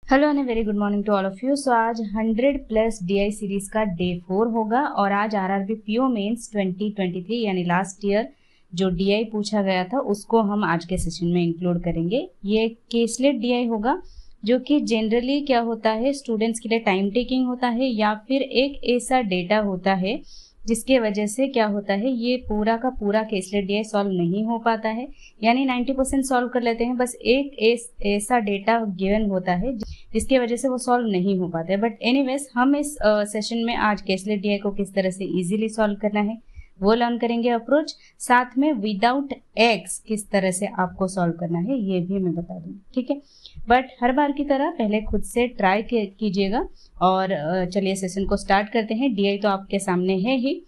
Hello and very good morning to all of you. So आज 100 plus DI series का day 4 होगा और आज आरआरबी पीओ मेंस 2023 यानी लास्ट ईयर जो डीआई पूछा गया था उसको हम आज के सेशन में इंक्लूड करेंगे। ये केसलेट डीआई होगा जो कि जनरली क्या होता है, स्टूडेंट्स के लिए टाइम टेकिंग होता है या फिर एक ऐसा डेटा होता है जिसके वजह से क्या होता है, ये पूरा का पूरा केसलेट डीआई सॉल्व नहीं हो पाता है। यानी 90% सॉल्व कर लेते हैं, बस एक ऐसा डेटा गिवन होता है जिसकी वजह से वो सॉल्व नहीं हो पाता है। बट एनीवेज हम इस सेशन में आज केसलेट डीआई को किस तरह से इजीली सॉल्व करना है वो लर्न करेंगे अप्रोच, साथ में विदाउट एक्स किस तरह से आपको सॉल्व करना है ये भी मैं बता दूंगी, ठीक है। बट हर बार की तरह पहले खुद से ट्राई कीजिएगा और चलिए सेशन को स्टार्ट करते हैं। डीआई तो आपके सामने है ही,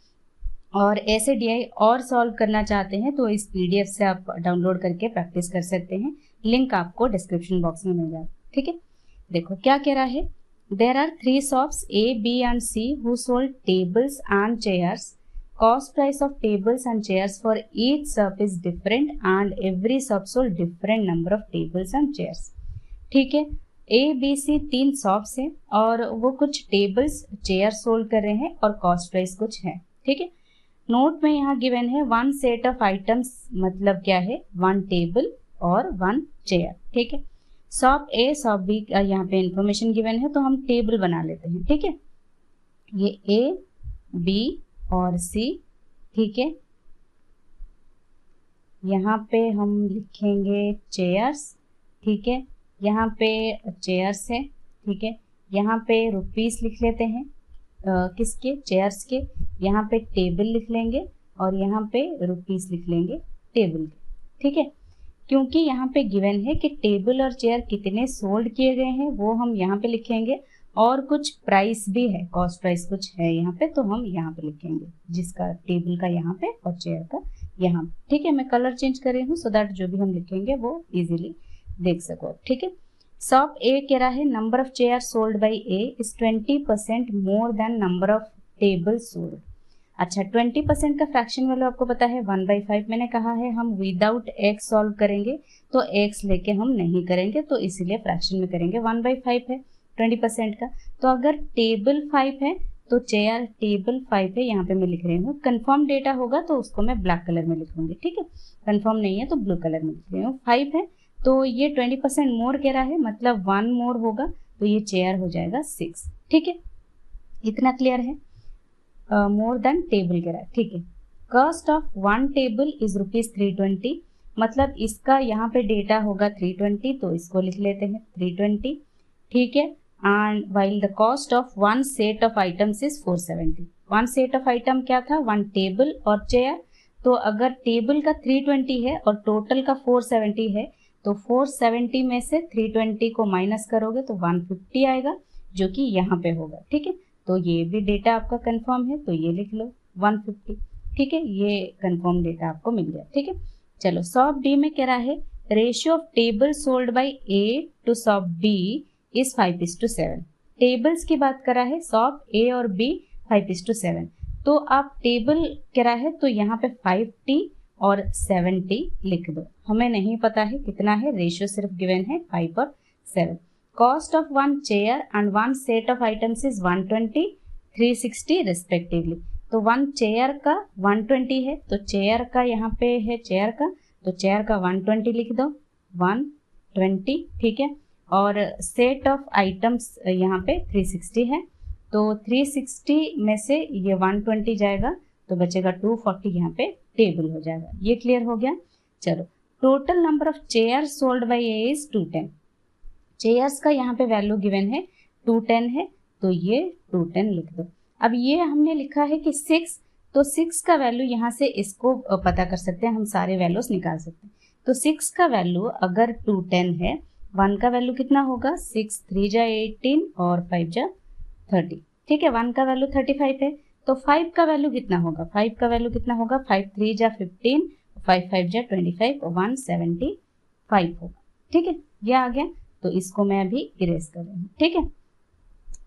और ऐसे डीआई और सॉल्व करना चाहते हैं तो इस पीडीएफ से आप डाउनलोड करके प्रैक्टिस कर सकते हैं। लिंक आपको डिस्क्रिप्शन बॉक्स में मिल जाएगा, ठीक है। देखो क्या कह रहा है, there are 3 shops A, B and C who sold tables and chairs. Cost price of tables and chairs for each shop is different and every shop sold different number of tables and chairs. ठीक है, A, B, C 3 shops हैं और वो कुछ tables chair sold कर रहे हैं और कॉस्ट प्राइस कुछ है, ठीक है। नोट में यहाँ गिवन है 1 सेट ऑफ आइटम्स, मतलब क्या है 1 टेबल और 1 चेयर, ठीक है। शॉप ए शॉप बी यहाँ पे इंफॉर्मेशन गिवन है तो हम टेबल बना लेते हैं, ठीक है। ये ए बी और सी, ठीक है। यहाँ पे हम लिखेंगे चेयर्स, ठीक है। यहाँ पे चेयर्स है, ठीक है। यहाँ पे रुपीस लिख लेते हैं किसके, चेयर्स के। यहाँ पे टेबल लिख लेंगे और यहाँ पे रुपीस लिख लेंगे टेबल के, ठीक है। क्योंकि यहाँ पे गिवन है कि टेबल और चेयर कितने सोल्ड किए गए हैं वो हम यहाँ पे लिखेंगे, और कुछ प्राइस भी है, कॉस्ट प्राइस कुछ है यहाँ पे तो हम यहाँ पे लिखेंगे, जिसका टेबल का यहाँ पे और चेयर का यहाँ पे, ठीक है। मैं कलर चेंज कर रही हूँ सो दैट जो भी हम लिखेंगे वो इजीली देख सको, ठीक है। शॉप ए कह रहा है number of chair sold by A is 20% more than number of table sold. अच्छा, 20% का फ्रैक्शन वैल्यू आपको पता है 1/5। मैंने कहा है हम विदाउट एक्स सॉल्व करेंगे तो एक्स लेके हम नहीं करेंगे, तो इसीलिए फ्रैक्शन में करेंगे। 1/5 है 20% का, तो अगर टेबल 5 है तो चेयर टेबल 5 है, यहाँ पे मैं लिख रही हूँ। कंफर्म डेटा होगा तो उसको मैं ब्लैक कलर में लिखूंगी, ठीक है। कंफर्म नहीं है तो ब्लू कलर में लिख रही हूँ। 5 है तो ये 20% मोर कह रहा है, मतलब 1 मोर होगा तो ये चेयर हो जाएगा 6, ठीक है। इतना क्लियर है, मोर देन टेबल कह रहा है, ठीक है। कॉस्ट ऑफ 1 टेबल इज ₹320, मतलब इसका यहाँ पे डेटा होगा 320 तो इसको लिख लेते हैं 320, ठीक है। And while the cost of 1 set of items is 470। 1 set of item क्या था, 1 टेबल और चेयर। तो अगर टेबल का 320 है और टोटल का 470 है तो 470 में से 320 को माइनस करोगे तो 150 आएगा, जो कि यहाँ पे होगा, ठीक है। तो ये भी डेटा आपका कंफर्म है तो ये लिख लो 150, ठीक है। ये कंफर्म डेटा आपको मिल गया, ठीक है। चलो शॉप डी में कह रहा है ratio of table sold by A to shop B is 5:7। Tables की बात करा है, शॉप ए और बी 5:7। तो आप टेबल करा है तो यहाँ पे 50 और 70 लिख दो। हमें नहीं पता है कितना है, रेशियो सिर्फ गिवन है 5 और 7। Cost of 1 chair and 1 set of items is 120, 360 respectively. तो 1 चेयर का 120 है तो चेयर का यहाँ पे है चेयर का, तो चेयर का 120 लिख दो, 120, ठीक है। और सेट ऑफ आइटम्स यहाँ पे 360 है तो 360 में से ये 120 जाएगा तो बचेगा 240, यहाँ पे टेबल हो जाएगा। ये क्लियर हो गया। चलो, total number of chair sold by A is 210। Chairs का यहाँ पे वैल्यू गिवन है 210 है तो ये 210 लिख दो। अब ये हमने लिखा है कि 6, तो 6 का वैल्यू यहाँ से इसको पता कर सकते हैं, हम सारे वैल्यूज निकाल सकते हैं। तो 6 का वैल्यू अगर 210 है, 1 का वैल्यू कितना होगा, 6 3 जा 18 और 5 जा 30, ठीक है। 1 का वैल्यू 35 है तो 5 का वैल्यू कितना होगा, 5 का वैल्यू कितना होगा, 5 3 जा 15, 5 5 जा 25 और 175 होगा, ठीक है। ये आ गया तो इसको मैं अभी इरेज कर रही हूँ, ठीक है।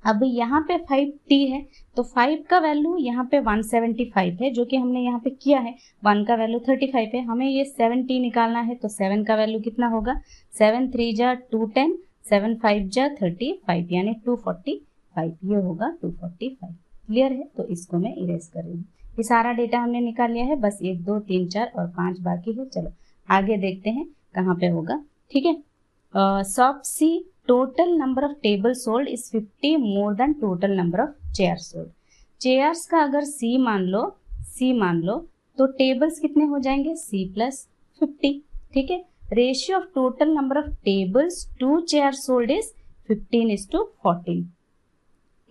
अब यहाँ पे 5t है तो 5 का वैल्यू यहाँ पे 175 है, जो कि हमने यहाँ पे किया है। 1 का वैल्यू 35 है, हमें ये 7t निकालना है तो 7 का वैल्यू कितना होगा, 7 3 जा 210 7 5 जा 35 यानी 245, ये होगा 245। क्लियर है? तो इसको मैं इरेज कर रही हूँ। ये सारा डेटा हमने निकाल लिया है, बस 1 2 3 4 और 5 बाकी है। चलो आगे देखते हैं कहाँ पे होगा। ठीक है, shop C total number of table sold is 50 more than total number of chairs sold. Chairs का अगर सी मान लो तो टेबल्स कितने हो जाएंगे? C plus 50। ठीक है, ratio of total number of tables to chair sold is 15:14।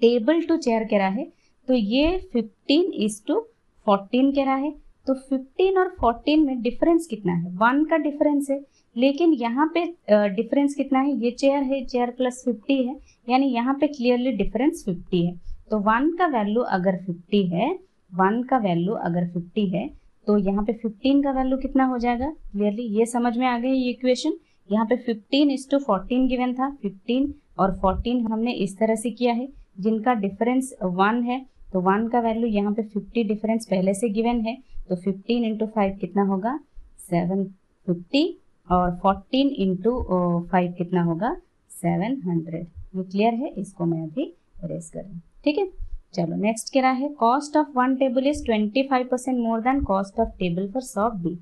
Table to chair कह रहा है तो ये 15:14 कह रहा है। तो 15 और 14 में डिफरेंस कितना है? 1 का डिफरेंस है, लेकिन यहाँ पे डिफरेंस कितना है? ये चेयर है, चेयर प्लस 50 है, यानी यहाँ पे क्लियरली डिफरेंस 50 है। तो 1 का वैल्यू अगर 50 है, 1 का वैल्यू अगर 50 है तो यहाँ पे 15 का वैल्यू कितना हो जाएगा? क्लियरली ये समझ में आ गई ये इक्वेशन। यहाँ पे 15:14 गिवन था, 15 और 14 हमने इस तरह से किया है, जिनका डिफरेंस 1 है तो 1 का वैल्यू यहाँ पे 50 डिफरेंस पहले से गिवन है, तो 15 × 5 कितना होगा? 750 और 14 × 5 कितना होगा? 700। ये क्लियर है? इसको मैं अभी इरेज कर रही हूँ। ठीक है, चलो नेक्स्ट कह रहा है cost of 1 table is 25% more than cost of table for shop B.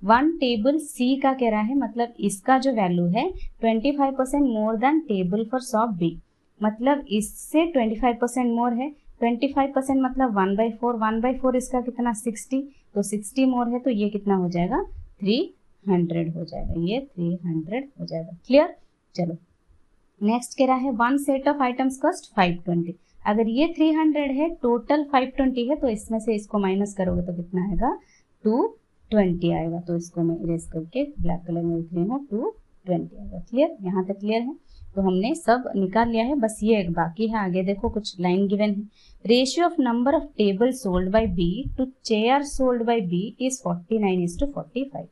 1 table C का कह रहा है, मतलब इसका जो वैल्यू है 25% more than table for shop B, मतलब इससे 25% मोर है। 25% मतलब 1/4, 1/4 इसका कितना? 60, तो 60 मोर है तो ये कितना हो जाएगा? 300 हो जाएगा, ये 300 हो जाएगा। क्लियर? चलो नेक्स्ट कह रहा है 1 सेट ऑफ आइटम्स कॉस्ट 520। अगर ये 300 है, टोटल 520 है, तो इसमें से इसको माइनस करोगे तो कितना आएगा? 220 आएगा। तो इसको मैं इरेज करके ब्लैक कलर में लिख रही हूँ, 220 आएगा। क्लियर? यहाँ तक क्लियर है? तो हमने सब निकाल लिया है, बस ये एक बाकी है। आगे देखो कुछ लाइन गिवन है। Ratio of number of table sold by B to chair sold by B is 49:45।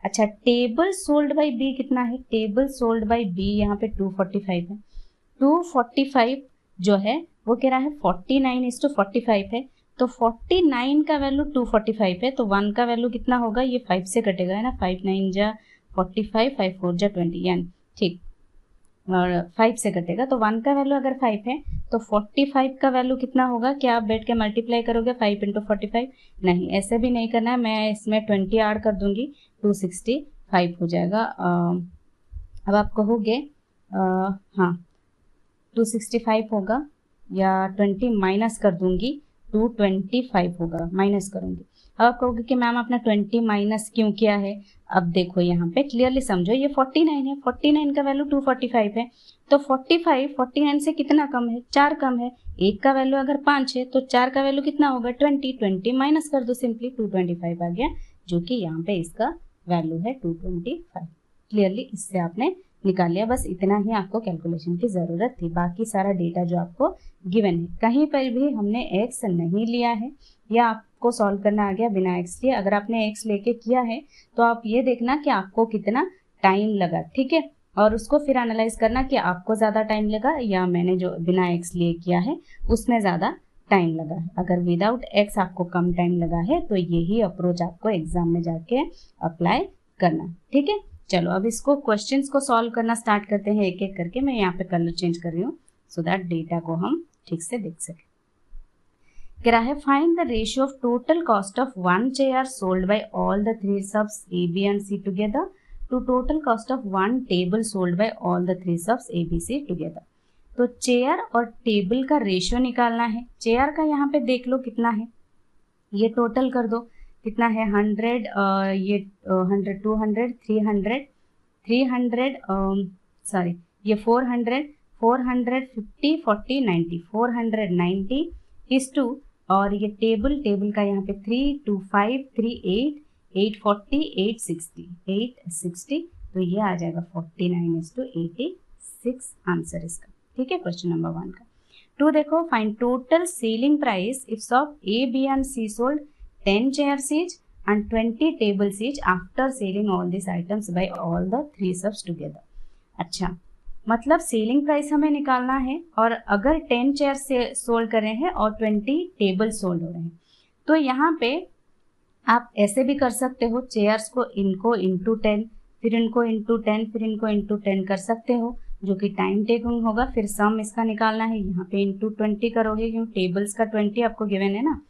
अच्छा, टेबल सोल्ड बाय बी कितना है? टेबल सोल्ड बाय बी यहाँ पे 245 है। 245 जो है वो कह रहा है 49:45 है, तो 49 का वैल्यू 245 है, तो 1 का वैल्यू कितना होगा? ये 5 से कटेगा, है ना? 5 9 जा 45, 5 4 जा 20, यानी ठीक, और 5 से कटेगा, तो 1 का वैल्यू अगर 5 है तो 45 का वैल्यू कितना होगा? क्या आप बैठ के मल्टीप्लाई करोगे 5 × 45? नहीं, ऐसे भी नहीं करना है, मैं इसमें 20 ऐड कर दूंगी, 265 हो जाएगा। अब आप कहोगे हाँ 265 होगा, या 20 माइनस कर दूंगी, 225 होगा, माइनस करूंगी। अब आप कहोगे कि मैम आपने 20 माइनस क्यों किया है? अब देखो यहाँ पे क्लियरली समझो, ये 49 है, 49 का वैल्यू 245 है, तो 45 49 से कितना कम है? 4 कम है। 1 का वैल्यू अगर 5 है तो 4 का वैल्यू कितना होगा? 20, 20 माइनस कर दो सिंपली, 225 आ गया, जो कि यहाँ पे इसका वैल्यू है 225। क्लियरली इससे आपने निकाल लिया, बस इतना ही आपको कैलकुलेशन की ज़रूरत थी। बाकी सारा डेटा जो आपको गिवन है, कहीं पर भी हमने एक्स नहीं लिया है, या आपको सॉल्व करना आ गया बिना एक्स लिए। अगर आपने एक्स लेके किया है तो आप ये देखना कि आपको कितना टाइम लगा, ठीक है, और उसको फिर एनालाइज करना कि आपको ज़्यादा टाइम लगा या मैंने जो बिना एक्स लिए किया है उसमें ज़्यादा टाइम लगा है। अगर विदाउट एक्स आपको कम टाइम लगा है तो यही अप्रोच आपको एग्जाम में जाके अप्लाई करना, ठीक है। चलो अब इसको क्वेश्चंस को सॉल्व करना स्टार्ट करते हैं एक एक करके। मैं यहाँ पे कलर चेंज कर रही हूँ सो दैट डेटा को हम ठीक से देख सकें। कह रहा है find the ratio of total cost of 1 chair sold by all the 3 subs A, B and C together to total cost of 1 table sold by all the 3 subs A, B, C together. तो chair और table का ratio निकालना है। Chair का यहाँ पे देख लो कितना है, ये टोटल कर दो कितना है 100, ये 100 200 300 300 सॉरी ये 400 450 40 90 490 इस टू, और ये टेबल का यहाँ पे 3 2 5 3 8 840 860 तो ये आ जाएगा 49:86 आंसर इसका, ठीक है, क्वेश्चन नंबर 1 का। 2 देखो, find total selling price if shop A, B and C sold 10 chairs each and 20 tables each after selling all these items by all the 3 subs together। अच्छा, मतलब सेलिंग प्राइस हमें निकालना है, और अगर 10 चेयर से सोल्ड कर रहे हैं और 20 टेबल सोल्ड हो रहे हैं, तो यहाँ पे आप ऐसे भी कर सकते हो, चेयर्स को इनको इंटू 10, फिर इनको इंटू 10, फिर इनको इंटू 10 कर सकते हो। जो कि टाइम टेकिंग होगा। फिर सम इसका निकालना है, यहाँ पे इंटू 20 करोगे क्योंकि टेबल्स का 20 आपको गिवन है ना,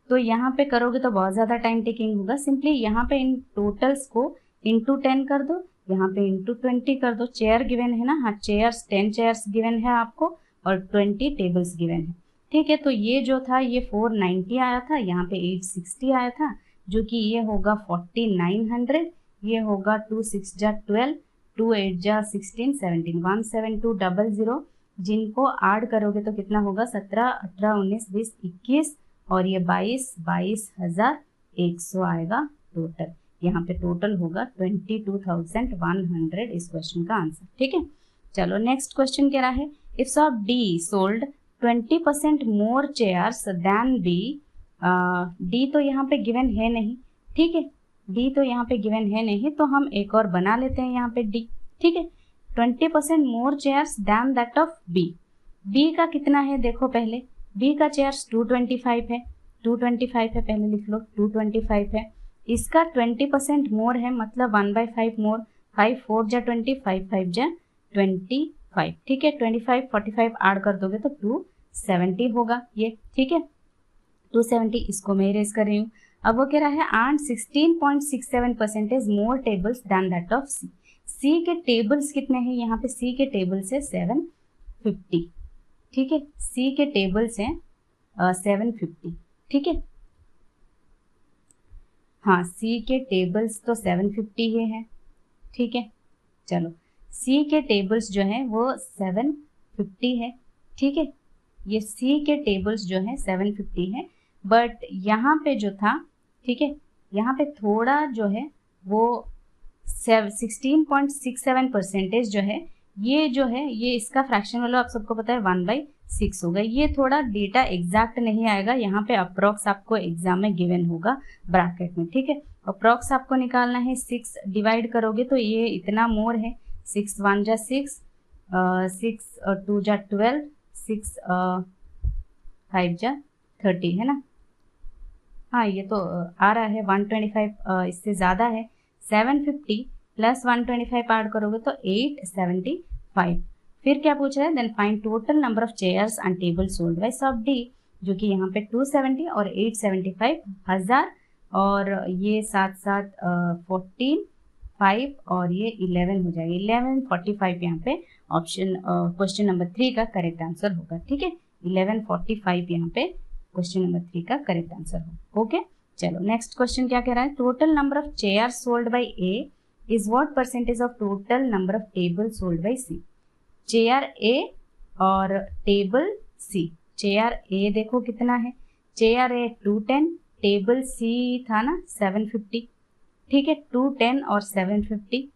तो यहाँ पे करोगे तो बहुत ज़्यादा टाइम टेकिंग होगा। सिंपली यहाँ पे इन टोटल्स को इंटू 10 कर दो, यहाँ पे इंटू 20 कर दो। चेयर गिवन है ना, हाँ चेयर्स 10 चेयर्स गिवन है आपको और 20 टेबल्स गिवन है, ठीक है। तो ये जो था ये 490 आया था, यहाँ पे 860 आया था, जो कि ये होगा 4900, ये होगा 2 6 जा 12, 2 8 जा 16, 17, 17200, जिनको ऐड करोगे तो कितना होगा 17, 18, 19, 20, 21 और ये 22,100 आएगा टोटल। यहाँ पे टोटल होगा 22,100 इस क्वेश्चन का आंसर, ठीक है। चलो नेक्स्ट क्वेश्चन कह रहा है if shop D sold 20% more chairs than B. D तो यहाँ पे गिवन है नहीं, ठीक है, डी तो यहाँ पे गिवन है नहीं, तो हम एक और बना लेते हैं यहाँ पे डी, ठीक है। 20% more chairs than that of B. B का कितना है देखो पहले, बी का चेयर्स 225 है, 225 है, पहले लिख लो 225 है। इसका 20% मोर है, मतलब 1/5 मोर, 5 4 जा 20, 5 5 जा 25, ठीक है। 25 45 ऐड कर दोगे तो 270 होगा ये, ठीक है। 270 इसको मैं इरेज कर रही हूँ। अब वो कह रहा है and 16.67% more tables than that of C. C के टेबल्स कितने हैं, यहाँ पे सी के टेबल्स है 750, ठीक है। सी के टेबल्स हैं 750, ठीक है। हाँ सी के टेबल्स तो 750 ही है, ठीक है। चलो सी के टेबल्स जो है वो 750 है, ठीक है। ये सी के टेबल्स जो है 750 है, बट यहाँ पे जो था, ठीक है, यहाँ पे थोड़ा जो है वो 16.67% जो है, ये जो है ये इसका फ्रैक्शन वाला आप सबको पता है 1/6 होगा। ये थोड़ा डेटा एग्जैक्ट नहीं आएगा, यहाँ पे अप्रॉक्स आपको एग्जाम में गिवन होगा ब्रैकेट में, ठीक है। अप्रॉक्स आपको निकालना है, 6 डिवाइड करोगे तो ये इतना मोर है, 6 1 जा 6, 6 2 जा 12, 6 5 जा 30 है ना। हाँ ये तो आ रहा है 125, इससे ज़्यादा है। 750 प्लस 125 ऐड करोगे तो 875। फिर क्या पूछ रहा है, then find total number of chairs and table sold by sub D, जो कि यहाँ पे 270 और 875 हज़ार, और ये साथ साथ 14 5 और ये 11 हो जाएगा, 1145 यहाँ पे ऑप्शन क्वेश्चन नंबर 3 का करेक्ट आंसर होगा, ठीक है। 1145 यहाँ पे क्वेश्चन नंबर 3 का करेक्ट आंसर होगा, ओके। चलो नेक्स्ट क्वेश्चन क्या कह रहा है, total number of chair sold by A is what percentage of total number of table sold by C. Chair A और टेबल सी। चेयर ए देखो कितना है, चेयर ए 210, टेबल सी था ना 750, ठीक है। 210 और 750,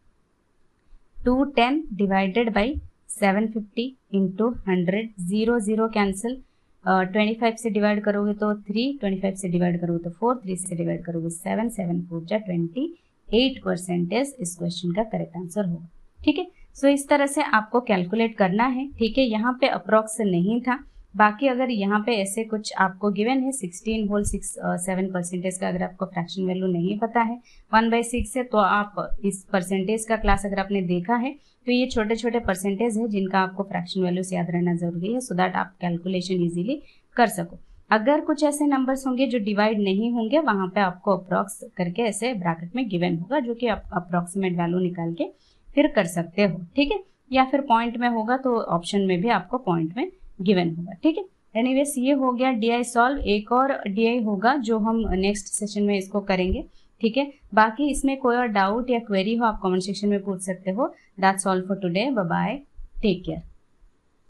210 डिवाइडेड बाई 750 इंटू 100, 0 0 कैंसिल, 25 से डिवाइड करोगे तो 3, 25 से डिवाइड करोगे तो 4, 3 से डिवाइड करोगे 7, 7 4 जा 28% इस क्वेश्चन का करेक्ट आंसर होगा, ठीक है। सो इस तरह से आपको कैलकुलेट करना है, ठीक है। यहाँ पे अप्रॉक्स नहीं था, बाकी अगर यहाँ पे ऐसे कुछ आपको गिवन है 16 होल 7% का, अगर आपको फ्रैक्शन वैल्यू नहीं पता है 1/6 है, तो आप इस परसेंटेज का क्लास अगर आपने देखा है तो ये छोटे छोटे परसेंटेज है जिनका आपको फ्रैक्शन वैल्यू से याद रहना जरूरी है, सो दैट आप कैलकुलेशन इजीली कर सको। अगर कुछ ऐसे नंबर्स होंगे जो डिवाइड नहीं होंगे, वहाँ पे आपको अप्रॉक्स करके ऐसे ब्रैकेट में गिवन होगा, जो कि आप अप्रॉक्सीमेट वैल्यू निकाल के फिर कर सकते हो, ठीक है। या फिर पॉइंट में होगा तो ऑप्शन में भी आपको पॉइंट में गिवन होगा, ठीक है। एनीवेज ये हो गया DI सॉल्व। एक और DI होगा जो हम नेक्स्ट सेशन में इसको करेंगे, ठीक है। बाकी इसमें कोई और डाउट या क्वेरी हो आप कमेंट सेक्शन में पूछ सकते हो। That's all for today, bye bye, take care.